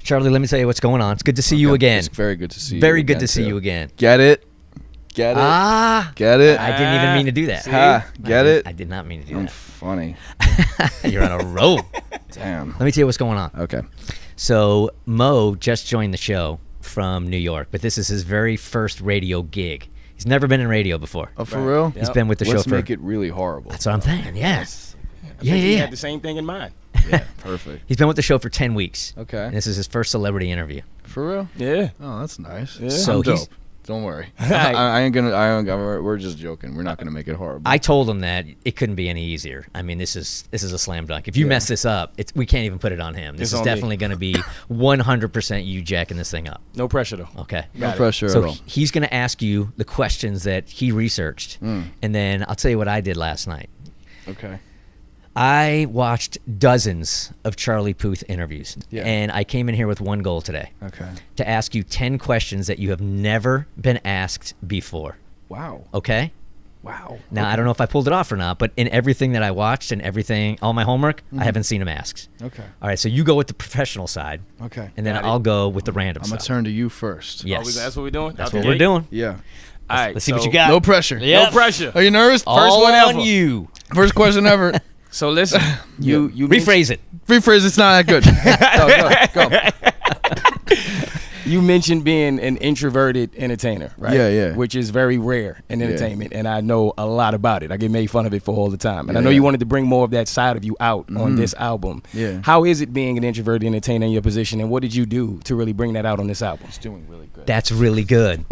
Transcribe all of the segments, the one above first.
Charlie, let me tell you what's going on. It's good to see you again. It's very good to see you. Very good to see you again. Get it? Get it? Get it? I didn't even mean to do that. Get it? I did not mean to do I'm that. funny. You're on a roll. Damn. Let me tell you what's going on. Okay. So Mo just joined the show from New York, but this is his very first radio gig. He's never been in radio before. Oh, for real? He's been with the show Let's for... make it really horrible. That's what I'm saying, yeah. Yeah. He had the same thing in mind. Yeah, perfect. He's been with the show for 10 weeks. Okay. And this is his first celebrity interview. For real? Yeah. Oh, that's nice. Yeah. So I'm he's... dope. Don't worry. I ain't gonna. We're just joking. We're not gonna make it horrible. I told him that it couldn't be any easier. I mean, this is a slam dunk. If you mess this up, we can't even put it on him. This is definitely going to be 100% you jacking this thing up. No pressure though. Okay. No pressure at all. So he's going to ask you the questions that he researched, and then I'll tell you what I did last night. Okay. I watched dozens of Charlie Puth interviews, Yeah. and I came in here with one goal today. Okay. To ask you 10 questions that you have never been asked before. Wow. Okay? Wow. Now, I don't know if I pulled it off or not, but in everything that I watched and everything, all my homework, I haven't seen him asked. Okay. All right, so you go with the professional side, Okay. and then I'll go with the random I'm side. gonna turn to you first. Yes. That's what we're doing? That's what we're doing. Yeah. All right. Let's see what you got. No pressure. Yeah. No pressure. Are you nervous? All one on ever. you. First question ever. So listen, you Rephrase it. Rephrase. It's not that good. Go. You mentioned being an introverted entertainer, right? Yeah, yeah. Which is very rare in entertainment, and I know a lot about it. I get made fun of it for all the time, and I know you wanted to bring more of that side of you out on this album. Yeah. How is it being an introverted entertainer in your position, and what did you do to really bring that out on this album? It's doing really good. That's really good.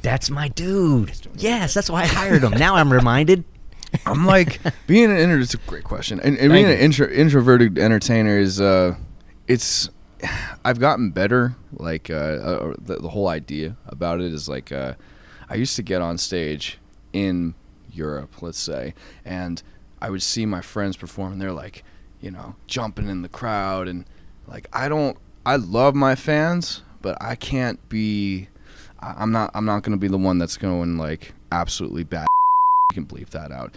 That's my dude. Yes, that's why I hired him. Now I'm reminded. I'm like being an it's a great question, and being an introverted entertainer is it's I've gotten better. Like the whole idea about it is like I used to get on stage in Europe, let's say, and I would see my friends perform, and they're like, you know, jumping in the crowd, and like I love my fans, but I can't be. I'm not gonna be the one that's going like absolutely bad. You can bleep that out.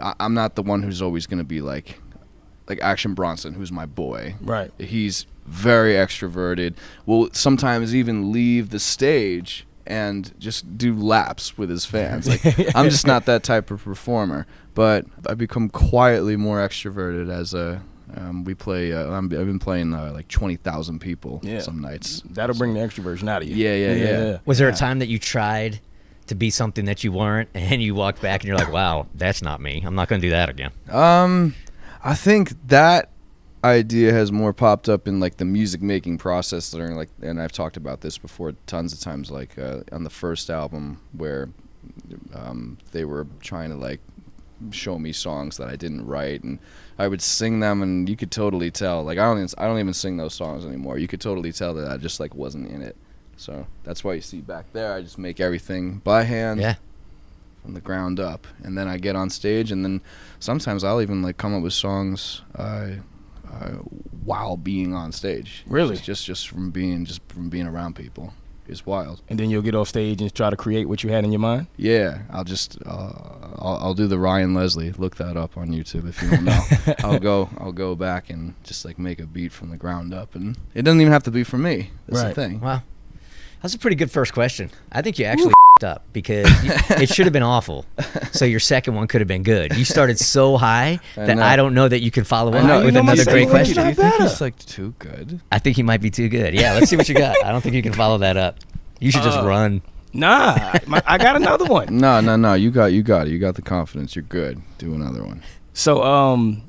I'm not the one who's always gonna be like Action Bronson, who's my boy. Right. He's very extroverted. Will sometimes even leave the stage and just do laps with his fans. Like I'm just not that type of performer. But I've become quietly more extroverted as a. We play. I've been playing like 20,000 people some nights. That'll bring the extroversion out of you. Yeah. Was there a time that you tried to be something that you weren't, and you walked back and you're like, wow, that's not me. I'm not going to do that again. I think that idea has more popped up in like the music making process during like, and I've talked about this before tons of times, like on the first album where they were trying to like show me songs that I didn't write, and I would sing them, and you could totally tell. Like I don't even sing those songs anymore. You could totally tell that I just like wasn't in it. So that's why you see back there, I just make everything by hand. Yeah. From the ground up, and then I get on stage, and then sometimes I'll even like come up with songs while being on stage. Really? Just from being around people. It's wild. And then you'll get off stage and try to create what you had in your mind? Yeah, I'll do the Ryan Leslie. Look that up on YouTube if you don't know. I'll go back and just like make a beat from the ground up, and it doesn't even have to be from me. That's the thing. Wow. That's a pretty good first question. I think you actually up because it should have been awful. So your second one could have been good. You started so high that I don't know that you can follow up with another great question. Do you think he's like too good? I think he might be too good. Yeah, let's see what you got. I don't think you can follow that up. You should just run. Nah, I got another one. No. You got it. You got the confidence. You're good. Do another one. So,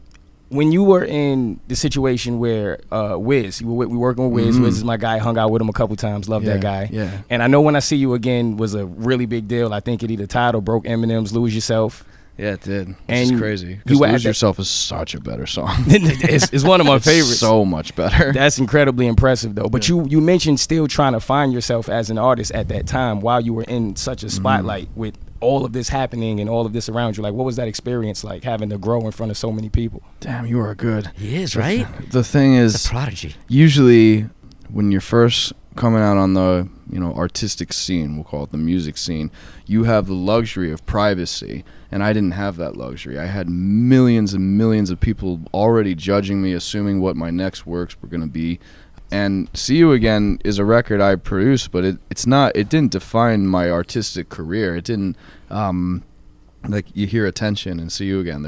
when you were in the situation where Wiz, we working with Wiz. Wiz is my guy. Hung out with him a couple times. Love that guy. Yeah. And I know When I See You Again was a really big deal. I think it either tied or broke Eminem's Lose Yourself. Yeah, it did. And it's crazy. Because Lose Yourself is such a better song. it's one of my favorites. So much better. That's incredibly impressive, though. But you mentioned still trying to find yourself as an artist at that time while you were in such a spotlight with all of this happening and all of this around you. Like, what was that experience like, having to grow in front of so many people? Damn, you are good. He is, right? The thing is, the prodigy. Usually, when you're first coming out on the artistic scene, we'll call it the music scene, you have the luxury of privacy, and I didn't have that luxury. I had millions and millions of people already judging me, assuming what my next works were going to be. And See You Again is a record I produced, but it didn't define my artistic career. It didn't, like, you hear Attention and See You Again,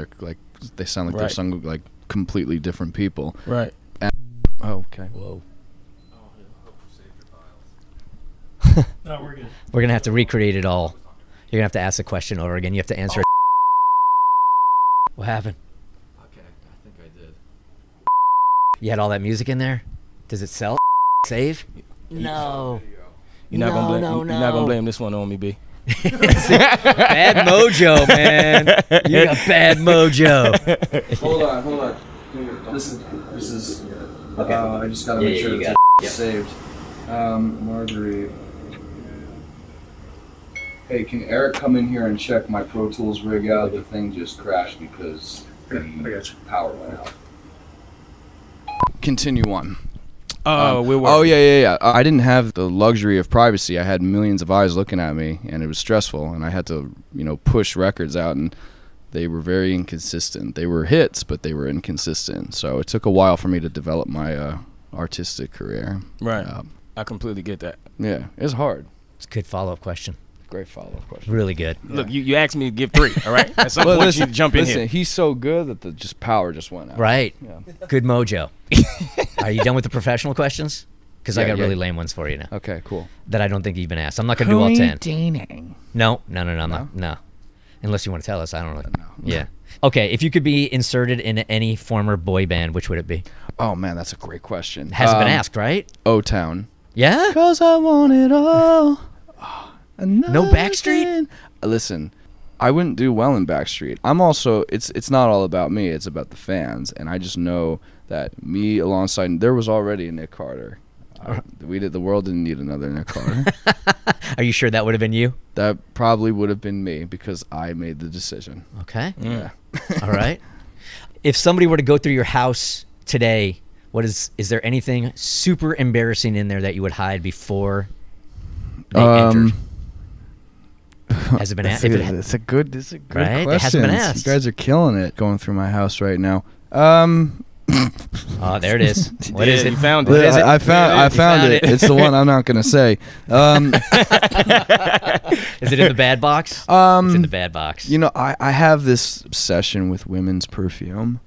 they sound like they're sung like completely different people. Right. And, okay. Whoa. No, we're good. We're going to have to recreate it all. You're going to have to ask the question over again. You have to answer it. What happened? Okay, I think I did. You had all that music in there? Does it sell? Save? No. You're not gonna blame this one on me, B. Bad mojo, man. You got bad mojo. Hold on. This is. Okay. I just gotta make sure it's saved. Marguerite. Hey, can Eric come in here and check my Pro Tools rig out? The thing just crashed because the power went out. Continue on. Yeah. I didn't have the luxury of privacy. I had millions of eyes looking at me, and it was stressful. And I had to, push records out, and they were very inconsistent. They were hits, but they were inconsistent. So it took a while for me to develop my artistic career. Right. I completely get that. Yeah, it's hard. It's a good follow-up question. Great follow-up question. Really good. Yeah. Look, you asked me to give 3, all right? At some point, you jump in here. He's so good that the power just went out. Right. Yeah. Good mojo. Are you done with the professional questions? Because I got really lame ones for you now. Okay, cool. That I don't think you've been asked. I'm not going to do all 10. Dating? No. I'm not. No. Unless you want to tell us. I don't know. No. Yeah. Okay, if you could be inserted in any former boy band, which would it be? Oh, man, that's a great question. Hasn't been asked, right? O-Town. Yeah? 'Cause I want it all. No Backstreet? Listen, I wouldn't do well in Backstreet. I'm also, it's not all about me, it's about the fans. And I just know that me alongside, there was already a Nick Carter. The world didn't need another Nick Carter. Are you sure that would have been you? That probably would have been me because I made the decision. Okay. Yeah. All right. If somebody were to go through your house today, is there anything super embarrassing in there that you would hide before they entered? Has it been asked? It's a good question. It hasn't been asked. You guys are killing it going through my house right now. Oh, there it is. What is it? You found it. What is it? I found it. It's the one I'm not going to say. Is it in the bad box? It's in the bad box. I have this obsession with women's perfume.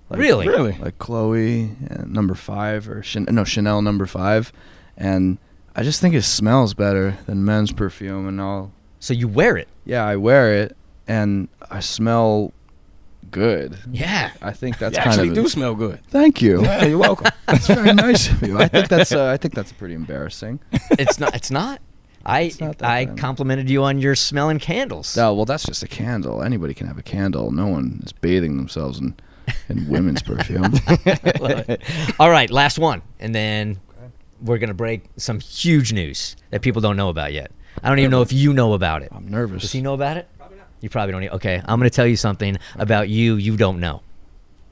Really? Like Chloe number 5 or Chanel number 5, and I just think it smells better than men's perfume. And So you wear it? Yeah, I wear it, and I smell good. Yeah, I think that's you kind actually of do smell good. Thank you. Yeah, you're welcome. That's very nice of you. I think that's pretty embarrassing. It's not. I complimented you on your smelling candles. Oh, well, that's just a candle. Anybody can have a candle. No one is bathing themselves in women's perfume. All right, last one, and then we're gonna break some huge news that people don't know about yet. I don't even know if you know about it. I'm nervous. Does he know about it? Probably not. You probably don't. Okay, I'm going to tell you something about you don't know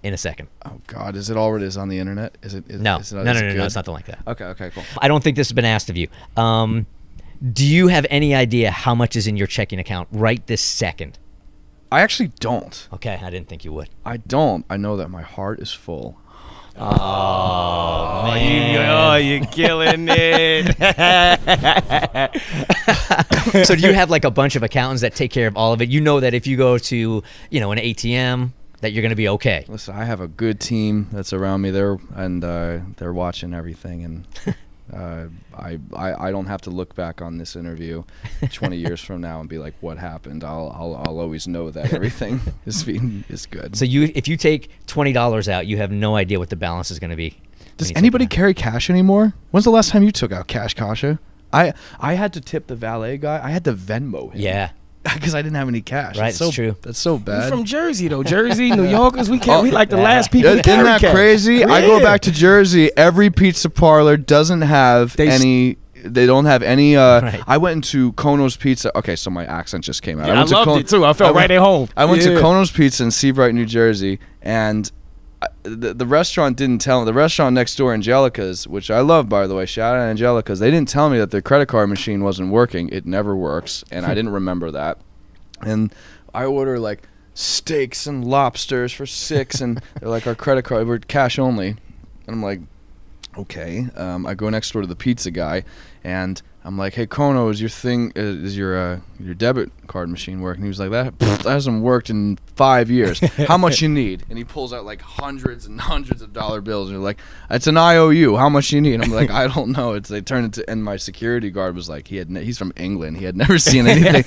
in a second. Oh, God. Is it already on the internet? No, it's nothing like that. Okay, cool. I don't think this has been asked of you. Do you have any idea how much is in your checking account right this second? I actually don't. Okay, I didn't think you would. I don't. I know that my heart is full. Oh, man. You're killing it. So do you have like a bunch of accountants that take care of all of it? You know that if you go to, an ATM, that you're going to be okay. Listen, I have a good team that's around me there, and they're watching everything, and I don't have to look back on this interview 20 years from now and be like, what happened? I'll always know that everything is good. So if you take $20 out, you have no idea what the balance is going to be. Does anybody carry cash anymore? When's the last time you took out cash, Kasha? I had to tip the valet guy. I had to Venmo him. Yeah. Because I didn't have any cash. Right, it's true. That's so bad. You're from Jersey, though. Jersey, New Yorkers, we like the last people to Isn't carry that cash. crazy? Yeah. I go back to Jersey. Every pizza parlor doesn't have any. They don't have any. Right. I went into Kono's Pizza. Okay, so my accent just came out. Yeah, I loved it, too. I felt right at home. I went to Kono's Pizza in Seabright, New Jersey, and the restaurant didn't tell me. The restaurant next door, Angelica's, which I love, by the way, shout out Angelica's, they didn't tell me that their credit card machine wasn't working. It never works, and I didn't remember that. And I order like steaks and lobsters for $6, and they're like, our credit card, we're cash only. And I'm like, Okay. I go next door to the pizza guy, and I'm like, "Hey, Kono, is your debit card machine working?" He was like, "That hasn't worked in 5 years. How much you need?" And he pulls out like hundreds and hundreds of dollar bills, and you're like, "It's an IOU. How much you need?" And I'm like, "I don't know." They turned into, and my security guard was like, he's from England. He had never seen anything.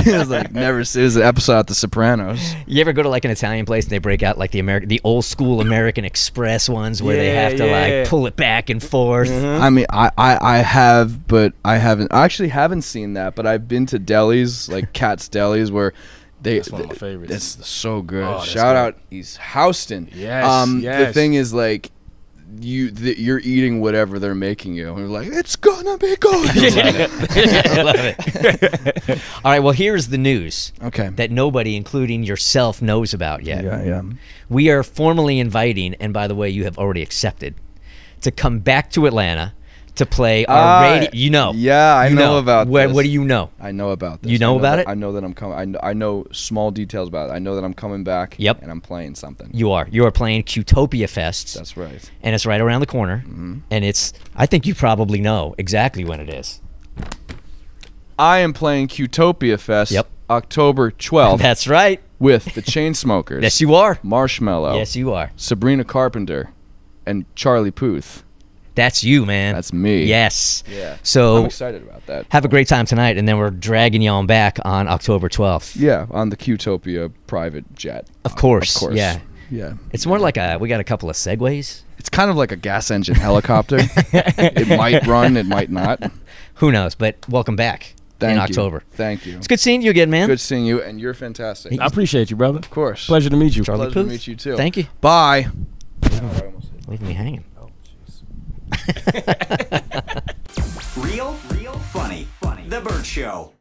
He was like, never. It was an episode of The Sopranos. You ever go to like an Italian place and they break out like the old school American Express ones where they have to like pull it back and forth? I mean, I have, but I actually haven't seen that. But I've been to delis like Cat's Delis where that's one of my favorites. It's so good. Oh, Shout out East Houston. Yes, The thing is, like, you're eating whatever they're making you. And you're like, it's gonna be good. I love it. All right, well, here's the news. Okay. That nobody, including yourself, knows about yet. Yeah. We are formally inviting, and by the way, you have already accepted, to come back to Atlanta to play our radio. You know. Yeah, I know about this. What do you know? I know about this. You know about it? I know that I'm coming. I know small details about it. I know that I'm coming back. Yep. And I'm playing something. You are playing Qtopia Fest. That's right. And it's right around the corner. And I think you probably know exactly when it is. I am playing Qtopia Fest. Yep. October 12th. That's right. With the Chainsmokers. Yes, you are. Marshmello. Yes, you are. Sabrina Carpenter, and Charlie Puth. That's you, man. That's me. Yes. Yeah. So I'm excited about that. Have a great time tonight, and then we're dragging you on back on October 12th. Yeah, on the Qtopia private jet. Of course. Of course. Yeah. Yeah. It's more like we got a couple of segways. It's kind of like a gas engine helicopter. It might run, it might not. Who knows? But welcome back in October. Thank you. It's good seeing you again, man. Good seeing you, and you're fantastic. I apprecied you, brother. Of course. Pleasure to meet you. Charlie Pleasure Puth. to meet you, too. Thank you. Bye. Leaving me hanging. Oh, jeez. Real funny. The Bert Show.